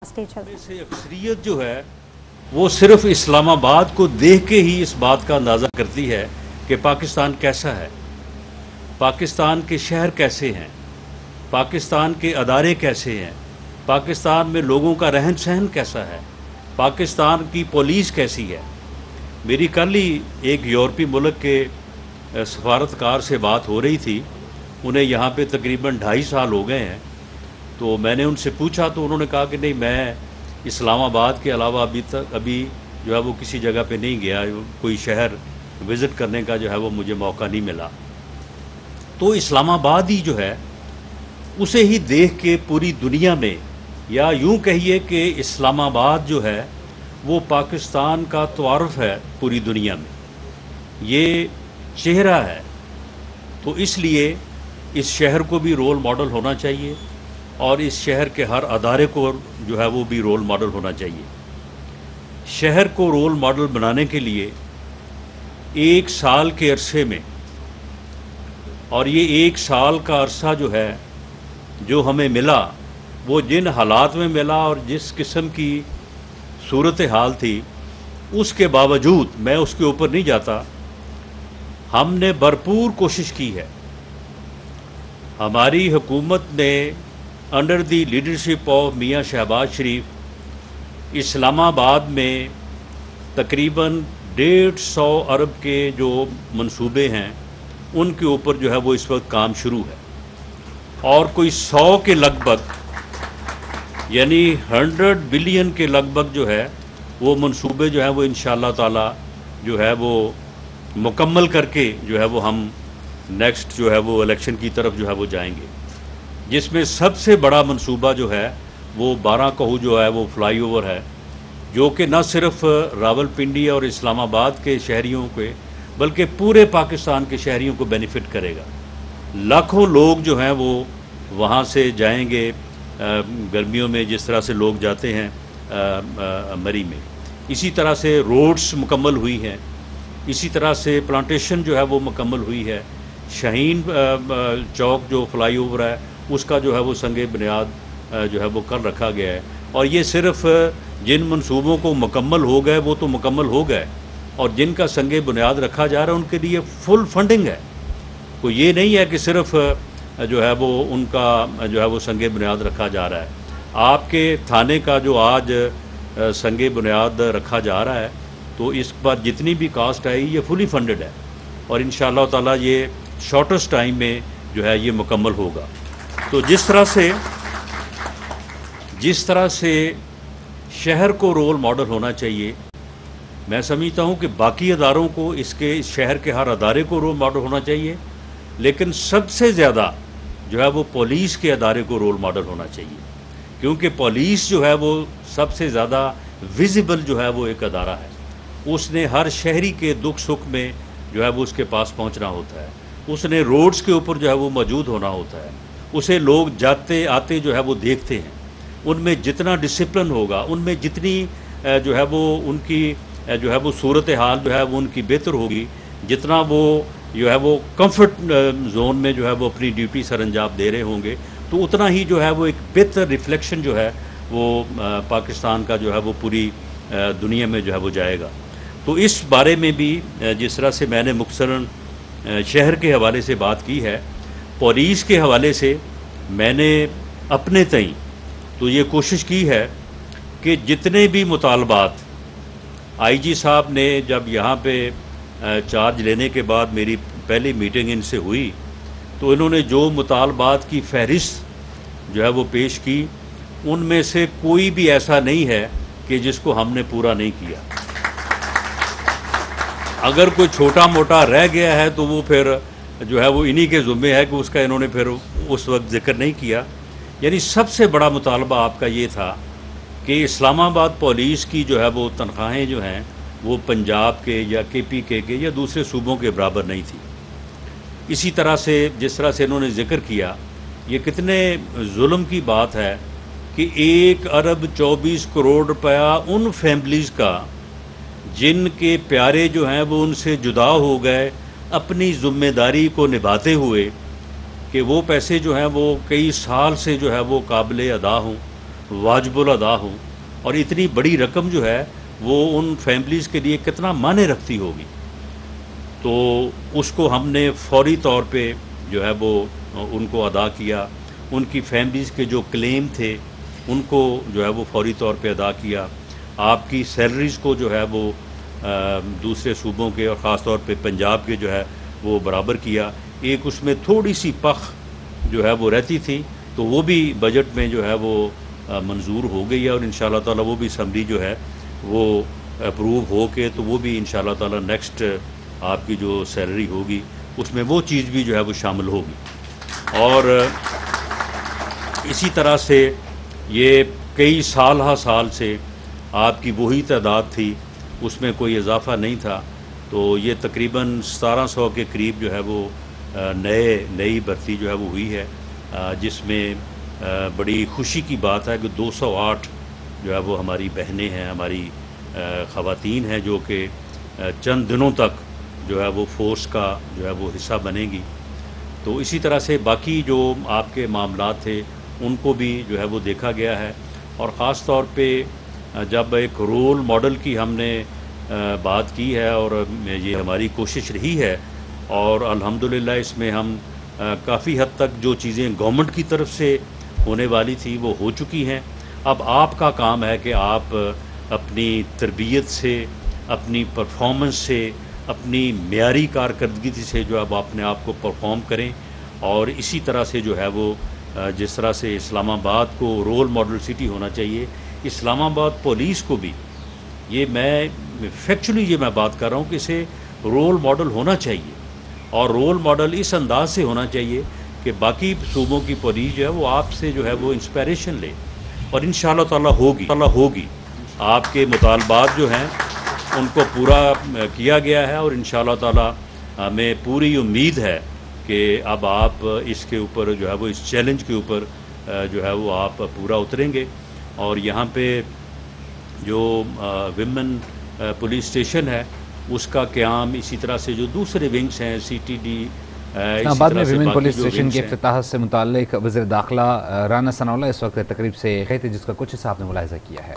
سے اکثریت جو ہے وہ صرف اسلام آباد کو دیکھ کے ہی اس بات کا اندازہ کرتی ہے کہ پاکستان کیسا ہے، پاکستان کے شہر کیسے ہیں، پاکستان کے ادارے کیسے ہیں، پاکستان میں لوگوں کا رہن سہن کیسا ہے، پاکستان کی پولیس کیسی ہے۔ میری کل ہی ایک یورپی ملک کے سفارتکار سے بات ہو رہی تھی، انہیں یہاں پہ تقریباً 2.5 سال ہو گئے ہیں، تو میں نے ان سے پوچھا تو انہوں نے کہا کہ نہیں، میں اسلام آباد کے علاوہ ابھی جو ہے وہ کسی جگہ پہ نہیں گیا، کوئی شہر وزٹ کرنے کا جو ہے وہ مجھے موقع نہیں ملا۔ تو اسلام آباد ہی جو ہے اسے ہی دیکھ کے پوری دنیا میں، یا یوں کہیے کہ اسلام آباد جو ہے وہ پاکستان کا تعارف ہے پوری دنیا میں، یہ چہرہ ہے۔ تو اس لیے اس شہر کو بھی رول ماڈل ہونا چاہیے، اور اس شہر کے ہر ادارے کو جو ہے وہ بھی رول ماڈل ہونا چاہیے۔ شہر کو رول ماڈل بنانے کے لیے 1 سال کے عرصے میں، اور یہ 1 سال کا عرصہ جو ہے جو ہمیں ملا، وہ جن حالات میں ملا اور جس قسم کی صورتحال تھی، اس کے باوجود میں اس کے اوپر نہیں جاتا، ہم نے بھرپور کوشش کی ہے۔ ہماری حکومت نے انڈر دی لیڈرشپ آف میاں شہباز شریف اسلام آباد میں تقریباً 150 ارب کے جو منصوبے ہیں ان کے اوپر جو ہے وہ اس وقت کام شروع ہے، اور کوئی 100 کے لگ بھگ، یعنی 100 بلین کے لگ بھگ جو ہے وہ منصوبے جو ہیں وہ انشاءاللہ تعالی جو ہے وہ مکمل کر کے جو ہے وہ ہم نیکسٹ جو ہے وہ الیکشن کی طرف جو ہے وہ جائیں گے، جس میں سب سے بڑا منصوبہ جو ہے وہ 12 کہو جو ہے وہ فلائی اوور ہے، جو کہ نہ صرف راولپنڈی اور اسلام آباد کے شہریوں کے بلکہ پورے پاکستان کے شہریوں کو بینیفٹ کرے گا۔ لاکھوں لوگ جو ہیں وہ وہاں سے جائیں گے، گرمیوں میں جس طرح سے لوگ جاتے ہیں مری میں، اسی طرح سے روڈز مکمل ہوئی ہیں، اسی طرح سے پلانٹیشن جو ہے وہ مکمل ہوئی ہے، شاہین چوک جو فلائی اوور ہے اس کا جو ہے وہ سنگ بنیاد جو ہے وہ کر رکھا گیا ہے۔ اور یہ صرف جن منصوبوں کو مکمل ہو گئے وہ تو مکمل ہو گئے، اور جن کا سنگ بنیاد رکھا جا رہا ہے ان کے لیے فل فنڈنگ ہے۔ کوئی یہ نہیں ہے کہ صرف جو ہے وہ ان کا جو ہے وہ سنگ بنیاد رکھا جا رہا ہے۔ آپ کے تھانے کا جو آج سنگ بنیاد رکھا جا رہا ہے، تو اس پر جتنی بھی کاسٹ آئی یہ فلی فنڈڈ ہے، اور انشاءاللہ تعالی یہ شارٹسٹ ٹائم میں جو ہے یہ مکمل ہوگا۔ تو جس طرح سے شہر کو رول ماڈل ہونا چاہیے، میں سمجھتا ہوں کہ باقی اداروں کو اس شہر کے ہر ادارے کو رول ماڈل ہونا چاہیے، لیکن سب سے زیادہ جو ہے وہ پولیس کے ادارے کو رول ماڈل ہونا چاہیے، کیونکہ پولیس جو ہے وہ سب سے زیادہ ویزیبل جو ہے وہ ایک ادارہ ہے۔ اس نے ہر شہری کے دکھ سکھ میں جو ہے وہ اس کے پاس پہنچنا ہوتا ہے، اس نے روڈز کے اوپر جو ہے وہ موجود ہونا ہوتا ہے، اسے لوگ جاتے آتے جو ہے وہ دیکھتے ہیں۔ ان میں جتنا ڈسپلن ہوگا، ان میں جتنی جو ہے وہ ان کی جو ہے وہ صورتحال جو ہے وہ ان کی بہتر ہوگی، جتنا وہ جو ہے وہ کمفرٹ زون میں جو ہے وہ اپنی ڈیوٹی سر انجام دے رہے ہوں گے، تو اتنا ہی جو ہے وہ ایک بہتر ریفلیکشن جو ہے وہ پاکستان کا جو ہے وہ پوری دنیا میں جو ہے وہ جائے گا۔ تو اس بارے میں بھی جس طرح سے میں نے مختصراً شہر کے حوالے سے بات کی ہے، پولیس کے حوالے سے میں نے اپنے تئیں تو یہ کوشش کی ہے کہ جتنے بھی مطالبات آئی جی صاحب نے جب یہاں پہ چارج لینے کے بعد میری پہلی میٹنگ ان سے ہوئی، تو انہوں نے جو مطالبات کی فہرست جو ہے وہ پیش کی، ان میں سے کوئی بھی ایسا نہیں ہے کہ جس کو ہم نے پورا نہیں کیا۔ اگر کوئی چھوٹا موٹا رہ گیا ہے تو وہ پھر جو ہے وہ انہی کے ذمے ہے کہ اس کا انہوں نے پھر اس وقت ذکر نہیں کیا۔ یعنی سب سے بڑا مطالبہ آپ کا یہ تھا کہ اسلام آباد پولیس کی جو ہے وہ تنخواہیں جو ہیں وہ پنجاب کے یا کے پی کے یا دوسرے صوبوں کے برابر نہیں تھی۔ اسی طرح سے جس طرح سے انہوں نے ذکر کیا، یہ کتنے ظلم کی بات ہے کہ 1 ارب 24 کروڑ روپیہ ان فیملیز کا جن کے پیارے جو ہیں وہ ان سے جدا ہو گئے، اپنی ذمہ داری کو نبھاتے ہوئے، کہ وہ پیسے جو ہیں وہ کئی سال سے جو ہے وہ قابل ادا ہوں، واجب الادا ہوں، اور اتنی بڑی رقم جو ہے وہ ان فیملیز کے لیے کتنا معنی رکھتی ہوگی، تو اس کو ہم نے فوری طور پہ جو ہے وہ ان کو ادا کیا. ان کی فیملیز کے جو کلیم تھے ان کو جو ہے وہ فوری طور پہ ادا کیا. آپ کی سیلریز کو جو ہے وہ دوسرے صوبوں کے اور خاص طور پہ پنجاب کے جو ہے وہ برابر کیا. ایک اس میں تھوڑی سی پخ جو ہے وہ رہتی تھی، تو وہ بھی بجٹ میں جو ہے وہ منظور ہو گئی ہے، اور انشاءاللہ تعالی وہ بھی اسمبلی جو ہے وہ اپروو ہو کے تو وہ بھی انشاءاللہ تعالی نیکسٹ آپ کی جو سیلری ہوگی اس میں وہ چیز بھی جو ہے وہ شامل ہوگی. اور اسی طرح سے یہ کئی سال سے آپ کی وہی تعداد تھی، اس میں کوئی اضافہ نہیں تھا. تو یہ تقریباً 1700 کے قریب جو ہے وہ نئی بھرتی جو ہے وہ ہوئی ہے، جس میں بڑی خوشی کی بات ہے کہ 208 جو ہے وہ ہماری بہنیں ہیں، ہماری خواتین ہیں، جو کہ چند دنوں تک جو ہے وہ فورس کا جو ہے وہ حصہ بنے گی. تو اسی طرح سے باقی جو آپ کے معاملات تھے ان کو بھی جو ہے وہ دیکھا گیا ہے. اور خاص طور پہ جب ایک رول ماڈل کی ہم نے بات کی ہے، اور یہ ہماری کوشش رہی ہے، اور الحمدللہ اس میں ہم کافی حد تک جو چیزیں گورنمنٹ کی طرف سے ہونے والی تھی وہ ہو چکی ہیں. اب آپ کا کام ہے کہ آپ اپنی تربیت سے، اپنی پرفارمنس سے، اپنی معیاری کارکردگی سے جو اب اپنے آپ کو پرفارم کریں. اور اسی طرح سے جو ہے وہ جس طرح سے اسلام آباد کو رول ماڈل سٹی ہونا چاہیے، اسلام آباد پولیس کو بھی یہ میں فیکچولی یہ میں بات کر رہا ہوں کہ اسے رول ماڈل ہونا چاہیے. اور رول ماڈل اس انداز سے ہونا چاہیے کہ باقی صوبوں کی پولیس جو ہے وہ آپ سے جو ہے وہ انسپائریشن لے، اور انشاءاللہ تعالی ہوگی. آپ کے مطالبات جو ہیں ان کو پورا کیا گیا ہے، اور انشاءاللہ تعالی ہمیں پوری امید ہے کہ اب آپ اس کے اوپر جو ہے وہ اس چیلنج کے اوپر جو ہے وہ آپ پورا اتریں گے. اور یہاں پہ جو ویمن پولیس اسٹیشن ہے اس کا قیام، اسی طرح سے جو دوسرے ونگز ہیں سی ٹی ڈی، اسلام آباد میں ویمن پولیس اسٹیشن کے افتتاح سے متعلق وزیر داخلہ رانا ثناء اللہ اس وقت تقریب سے خیر تھے، جس کا کچھ حصہ آپ نے ملاحظہ کیا ہے.